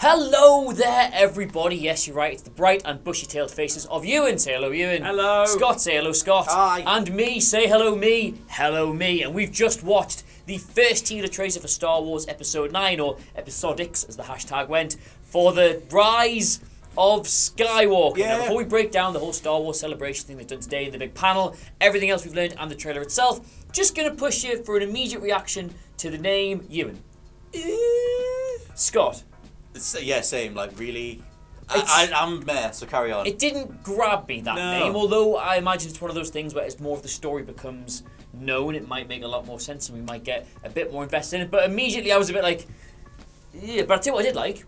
Hello there, everybody. Yes, you're right. It's the bright and bushy-tailed faces of Ewan. Say hello, Ewan. Hello. Scott, say hello, Scott. Hi. And me, say hello, me. Hello, me. And we've just watched the first teaser trailer for Star Wars Episode 9, or Episodics, as the hashtag went, for the rise of Skywalker. Yeah. Now, before we break down the whole Star Wars celebration thing they've done today in the big panel, everything else we've learned, and the trailer itself, just going to push you for an immediate reaction to the name Ewan. Scott. Yeah, same. Like, really? I'm meh, so carry on. It didn't grab me, that name, although I imagine it's one of those things where as more of the story becomes known, it might make a lot more sense and we might get a bit more invested in it. But immediately I was a bit like, yeah, but I'll tell you what I did like.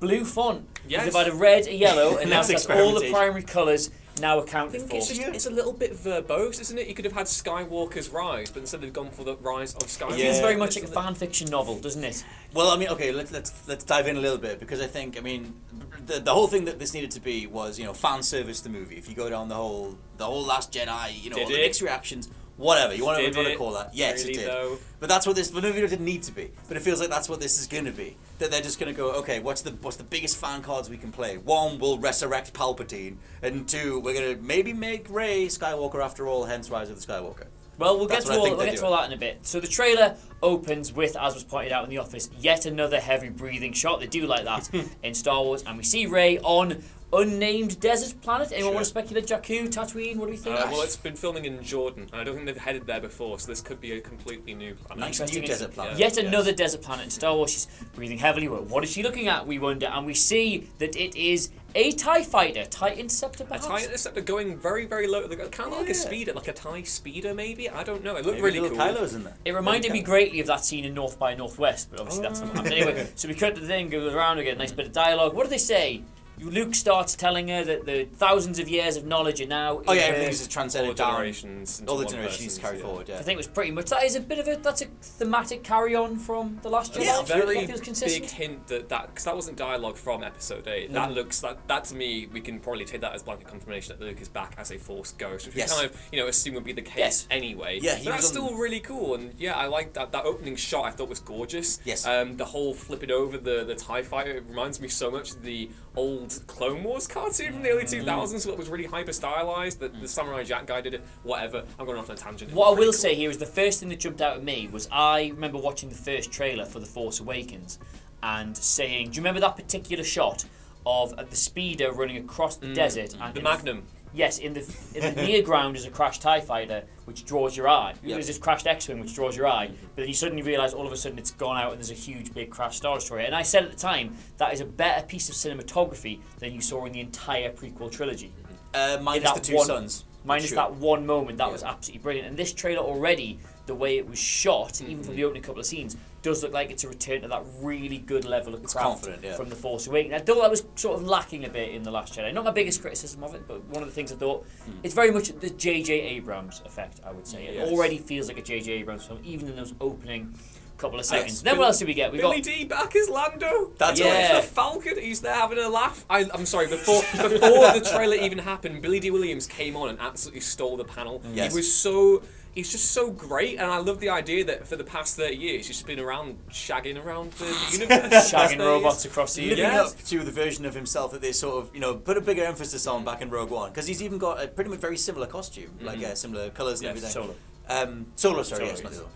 Blue font. Yes. They've had a red, a yellow, and now That's that's all the experimentation. primary colours now I accounted think for. it's a little bit verbose, isn't it? You could have had Skywalker's Rise, but instead they've gone for the Rise of Skywalker. It feels Yeah. very much like a fan fiction novel, doesn't it? Well, I mean, okay, let's dive in a little bit, because I think, I mean, the whole thing that this needed to be was, you know, fan service the movie. If you go down the whole Last Jedi, you know, Did all the it? mixed reactions, whatever you want Did to it? call that. Yes, Really, it did. though? But that's what the movie didn't need to be. But it feels like that's what this is going to be. That they're just going to go, okay, what's the biggest fan cards we can play? One, we'll resurrect Palpatine, and two, we're going to maybe make Rey Skywalker after all, hence Rise of the Skywalker. Well, we'll get That's to what I think all they're doing. that in a bit. So the trailer opens with, as was pointed out in the office, yet another heavy breathing shot. They do like that in Star Wars, and we see Rey on unnamed desert planet. Anyone Sure. want to speculate? Jakku, Tatooine? What do we think? Well, it's been filming in Jordan, and I don't think they've headed there before, so this could be a completely new planet. Nice Interesting. new desert planet. Yet Yes. another desert planet in Star Wars. She's breathing heavily. Well, what is she looking at, we wonder? And we see that it is a TIE fighter, TIE Interceptor A perhaps? TIE Interceptor going very, very low. Kind of like a Yeah. speeder, like a TIE speeder, maybe? I don't know. It looked Maybe really little cool. Kylo's in there. It reminded me greatly of that scene in North by Northwest, but obviously that's not what happened. Anyway, so we cut the thing, goes around again, nice bit of dialogue. What do they say? Luke starts telling her that the thousands of years of knowledge are now. Oh yeah, in her. everything's just All transcended the down. generations. into All the one generations person's, carry forward, yeah. I think it was pretty much that is a bit of that's a thematic carry on from the Last Jedi. Yeah, Very That feels consistent. big hint that because that wasn't dialogue from Episode 8. No. That looks that to me, we can probably take that as blanket confirmation that Luke is back as a Force ghost, which Yes. we kind of assume would be the case Yes. anyway. Yeah, he but that's was on- still really cool, and yeah, I like that opening shot. I thought was gorgeous. Yes. The whole flipping over the TIE fighter, it reminds me so much of the old Clone Wars cartoon from the early 2000s. That was really hyper stylized. The Samurai Jack guy did it. Whatever. I'm going off on a tangent. What I Pretty will cool. say here is the first thing that jumped out at me was I remember watching the first trailer for The Force Awakens and saying, do you remember that particular shot of the speeder running across the desert? And The in Magnum. Yes, in the near ground is a crashed TIE fighter, which draws your eye. Yep. There's this crashed X-Wing, which draws your eye. But then you suddenly realise all of a sudden it's gone out and there's a huge, big crashed Star Destroyer. And I said at the time, that is a better piece of cinematography than you saw in the entire prequel trilogy. Minus that the two one- sons. Minus Sure. that one moment, that Yeah. was absolutely brilliant. And this trailer already, the way it was shot, even from the opening couple of scenes, does look like it's a return to that really good level of It's craft confident, yeah. from The Force Awakens. I thought that was sort of lacking a bit in The Last Jedi. Not my biggest criticism of it, but one of the things I thought, it's very much the J.J. Abrams effect, I would say. It Yes. already feels like a J.J. Abrams film, even in those opening couple of seconds. Yes. Then what else did we get? We got Billy D back as Lando. That's Yeah. The Falcon. He's there having a laugh. I'm sorry. Before the trailer even happened, Billy D. Williams came on and absolutely stole the panel. Yes. He was so. He's just so great, and I love the idea that for the past 30 years, he's just been around shagging around the universe. shagging robots across the Living universe. up to the version of himself that they sort of, put a bigger emphasis on back in Rogue One, because he's even got a pretty much very similar costume, like similar colours and Yes, everything. Solo. Solo, Solo, yes, not yes. the other.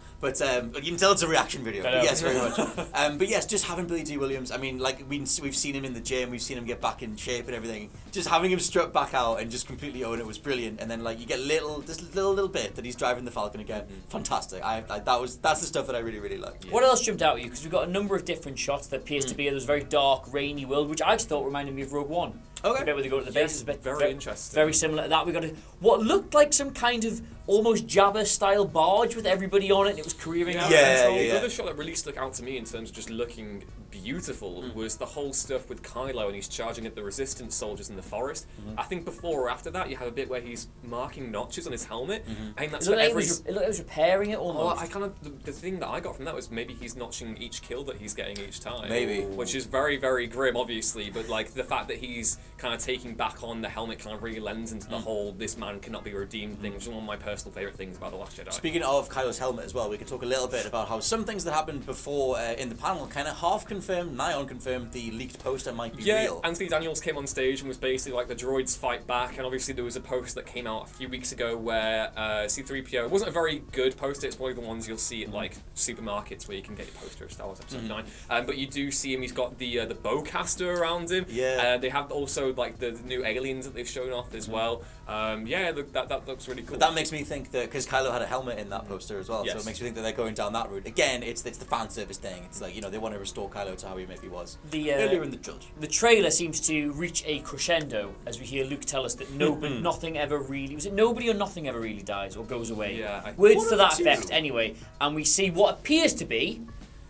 But you can tell it's a reaction video. I know. But yes, very much. But yes, just having Billy D. Williams. I mean, like we've seen him in the gym, we've seen him get back in shape and everything. Just having him strut back out and just completely own it was brilliant. And then like you get this little bit that he's driving the Falcon again. Fantastic. That's the stuff that I really really like. What else jumped out at you? Because we've got a number of different shots that appears to be in this very dark, rainy world, which I just thought reminded me of Rogue One. Okay. The bit where they go to the Yes, base is a bit very interesting. Very similar to that. We got what looked like some kind of almost Jabba style barge with everybody on it, and it was careering out of Yeah, control. yeah. The other shot that really stuck out to me in terms of just looking beautiful was the whole stuff with Kylo and he's charging at the Resistance soldiers in the forest. I think before or after that, you have a bit where he's marking notches on his helmet. I think that's It looked like for it every. looked like it was repairing it Oh, almost. I kind of the thing that I got from that was maybe he's notching each kill that he's getting each time. Maybe. Which is very very grim, obviously, but like the fact that he's kind of taking back on the helmet kind of really lends into the whole "this man cannot be redeemed" thing, which is one of my personal favorite things about The Last Jedi. Speaking of Kylo's helmet as well, we could talk a little bit about how some things that happened before in the panel kind of half confirmed, nigh on confirmed the leaked poster might be real. Anthony Daniels came on stage and was basically like the droids fight back, and obviously there was a poster that came out a few weeks ago where C-3PO, it wasn't a very good poster, it's probably the ones you'll see at like supermarkets where you can get your poster of Star Wars Episode 9, but you do see him, he's got the bowcaster around him. They have also like the new aliens that they've shown off as well. That looks really cool. But that makes me think that, because Kylo had a helmet in that poster as well, so it makes me think that they're going down that route. Again, it's the fan service thing. It's like, they want to restore Kylo to how he maybe was earlier in the trilogy. The trailer seems to reach a crescendo as we hear Luke tell us that nothing ever really... Was it nobody or nothing ever really dies or goes away? Yeah. Words to that effect, anyway. And we see what appears to be,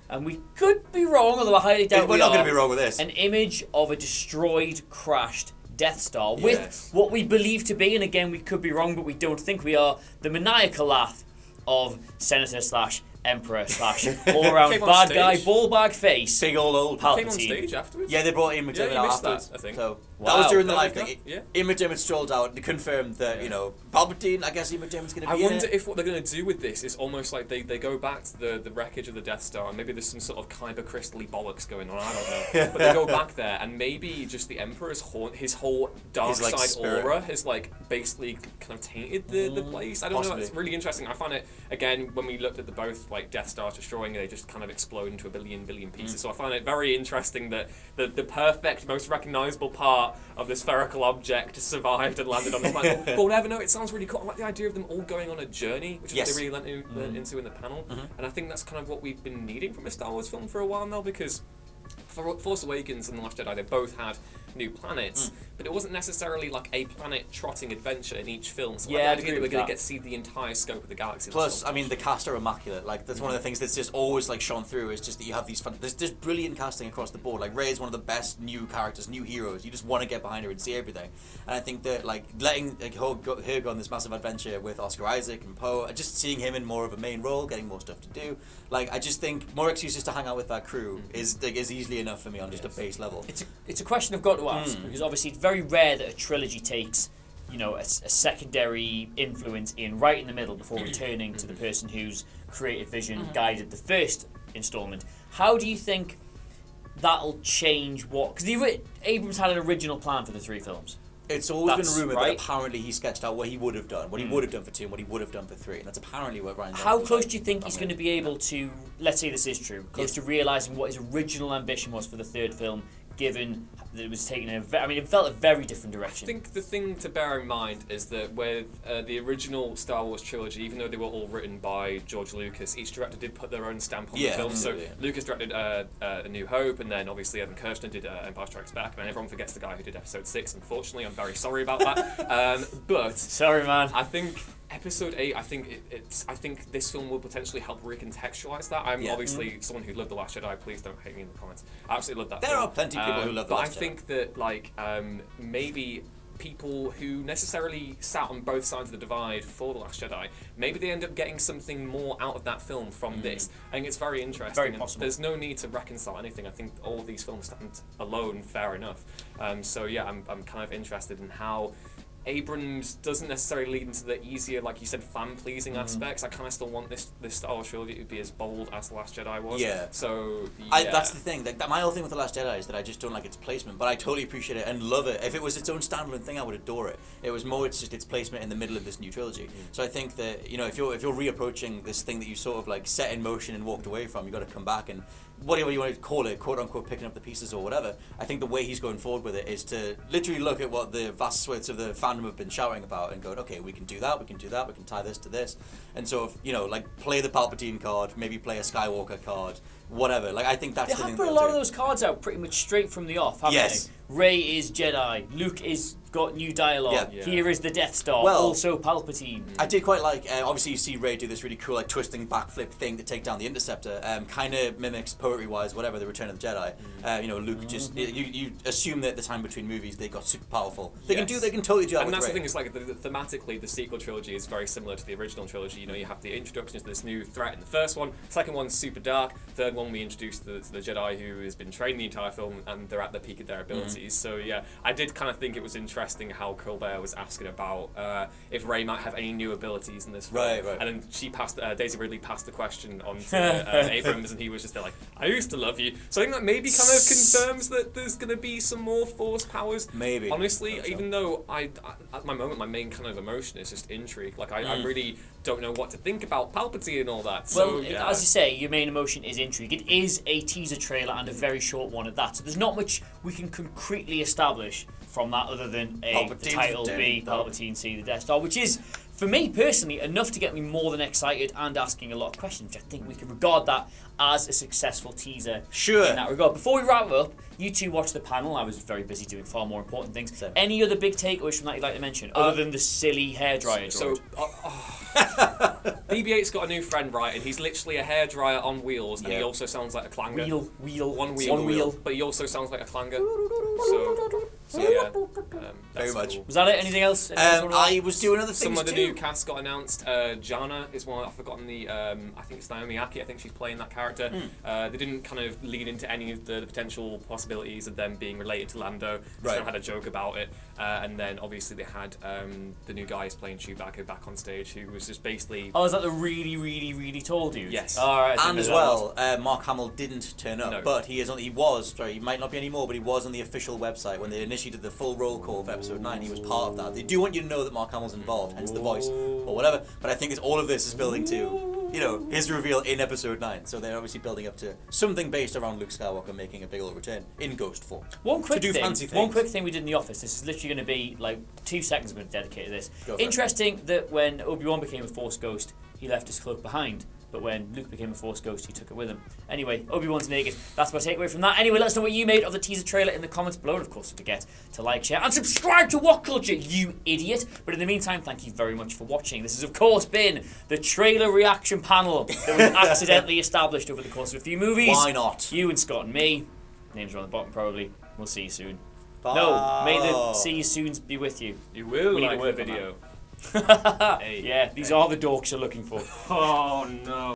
and we could be wrong, although I highly doubt we're not going to be wrong with this, an image of a destroyed, crashed Death Star with what we believe to be, and again we could be wrong, but we don't think we are, the maniacal laugh of Senator / Emperor / all-around bad guy, ball bag face, big old Palpatine. Came on stage afterwards. Yeah, they brought Ian McDermott out afterwards. That, I think. So that was during the live thing. thing. Ian McDermott strolled out and confirmed that Palpatine. I guess Ian McDermott's going to be. I wonder if what they're going to do with this is almost like they go back to the wreckage of the Death Star, and maybe there's some sort of kyber crystal-y bollocks going on. I don't know, but they go back there, and maybe just the Emperor's his whole dark side aura has like basically kind of tainted the place. I don't know. It's really interesting. I find it again when we looked at the both like Death Stars destroying, they just kind of explode into a billion pieces. So I find it very interesting that the perfect, most recognizable part of the spherical object survived and landed on the planet. But we'll never know. It sounds really cool. I like the idea of them all going on a journey, which is what they really went into in the panel. And I think that's kind of what we've been needing from a Star Wars film for a while now, because for Force Awakens and The Last Jedi, they both had new planets, but it wasn't necessarily like a planet-trotting adventure in each film. So the idea that we're going to get to see the entire scope of the galaxy. Plus, I mean, the cast are immaculate. Like, that's one of the things that's just always like shone through, is just that you have these there's brilliant casting across the board. Like, Rey is one of the best new characters, new heroes. You just want to get behind her and see everything. And I think that like letting her go on this massive adventure with Oscar Isaac and Poe, just seeing him in more of a main role, getting more stuff to do. Like, I just think more excuses to hang out with that crew is easily enough for me on just a base level. It's a question I've got to ask, because obviously it's very rare that a trilogy takes a secondary influence in right in the middle before returning to the person whose creative vision guided the first installment. How do you think that'll change what... Because Abrams had an original plan for the 3 films. It's always been rumoured that apparently he sketched out what he would have done, what he would have done for 2 and what he would have done for 3, and that's apparently what Ryan How close do you think he's going to be able to, let's say this is true, close to realising what his original ambition was for the 3rd film, given that it was taken it felt a very different direction. I think the thing to bear in mind is that with the original Star Wars trilogy, even though they were all written by George Lucas, each director did put their own stamp on the film. So Lucas directed A New Hope, and then obviously Evan Kirshner did Empire Strikes Back, and everyone forgets the guy who did Episode 6, unfortunately. I'm very sorry about that. But sorry, man. I think Episode 8, I think this film will potentially help recontextualize that. I'm obviously someone who loved The Last Jedi. Please don't hate me in the comments. I absolutely love that film. There are plenty of people who love The Last Jedi. But I think that maybe people who necessarily sat on both sides of the divide for The Last Jedi, maybe they end up getting something more out of that film from this. I think it's very interesting. Very possible. There's no need to reconcile anything. I think all of these films stand alone fair enough. I'm kind of interested in how Abrams doesn't necessarily lead into the easier, like you said, fan-pleasing aspects. I kind of still want this Star Wars trilogy to be as bold as The Last Jedi was. Yeah. So, that's the thing. My whole thing with The Last Jedi is that I just don't like its placement, but I totally appreciate it and love it. If it was its own standalone thing, I would adore it. It was more, it's just its placement in the middle of this new trilogy. So I think that, if you're reapproaching this thing that you sort of like set in motion and walked away from, you've got to come back and whatever you want to call it, quote unquote, picking up the pieces or whatever. I think the way he's going forward with it is to literally look at what the vast swathes of the fandom have been shouting about and going, okay, we can do that, we can tie this to this, and sort of, like play the Palpatine card, maybe play a Skywalker card, whatever. Like, I think that's the thing. They have put a lot of those cards out pretty much straight from the off, haven't they? Rey is Jedi, Luke is got new dialogue. Yeah. Here is the Death Star, Well, also Palpatine. I did quite like, obviously you see Rey do this really cool like twisting backflip thing to take down the Interceptor, kind of mimics poetry-wise, whatever, the Return of the Jedi. You know, Luke just, you assume that the time between movies they got super powerful. They can totally do that and with that's Rey. the thing, is like thematically the sequel trilogy is very similar to the original trilogy. You know, you have the introduction to this new threat in the first one, second one's super dark, third one we introduce the Jedi who has been trained the entire film and they're at the peak of their abilities. So yeah, I did kind of think it was interesting how Colbert was asking about if Rey might have any new abilities in this film. Right. And then she passed, Daisy Ridley passed the question on to Abrams, and he was just there like, I used to love you. So I think that maybe kind of confirms that there's going to be some more Force powers. Maybe. Honestly, even though I at my moment, my main kind of emotion is just intrigue. Like, I really don't know what to think about Palpatine and all that. So, Well, yeah. as you say, your main emotion is intrigue. It is a teaser trailer and a very short one at that. So there's not much we can concretely establish from that other than the title B, Palpatine, C, the Death Star, which is, for me personally, enough to get me more than excited and asking a lot of questions, which I think we can regard that as a successful teaser in that regard. Before we wrap up, you two watched the panel. I was very busy doing far more important things. Same. Any other big takeaways from that you'd like to mention, other than the silly hairdryer? So, BB-8's got a new friend, right, and he's literally a hairdryer on wheels, and he also sounds like a clanger. One wheel. But he also sounds like a clanger. So yeah, Very much. cool. Was that it? Anything else? I was doing other things Some of the too. new cast got announced. Jana is one. I've forgotten the. I think it's Naomi Aki. I think she's playing that character. They didn't kind of lead into any of the potential possibilities of them being related to Lando. They kind of had a joke about it. And then obviously they had the new guy who's playing Chewbacca back on stage, who was just basically. Oh, is that the really, really, really tall dude? Yes. All right. And as well, Mark Hamill didn't turn up, No. but he might not be anymore, but he was on the official website when they initially did the full roll call for episode 9. He was part of that. They do want you to know that Mark Hamill's involved, hence the voice or whatever. But I think all of this is building to, you know, his reveal in episode 9. So they're obviously building up to something based around Luke Skywalker making a big old return in ghost form. One quick fancy thing. One things. quick thing we did in the office. This is literally going to be like 2 seconds. I'm going to dedicate to this. Go for it. Interesting that when Obi-Wan became a Force ghost, he left his cloak behind. But when Luke became a Force ghost, he took it with him. Anyway, Obi-Wan's naked. That's my takeaway from that. Anyway, let us know what you made of the teaser trailer in the comments below. And of course, don't forget to like, share, and subscribe to What Culture, you idiot. But in the meantime, thank you very much for watching. This has, of course, been the trailer reaction panel that was accidentally established over the course of a few movies. Why not? You and Scott and me. Names are on the bottom, probably. We'll see you soon. Bye. No, may the see you soons be with you. You will We need like to the work on video. Yeah, these are the dorks you're looking for. Oh no.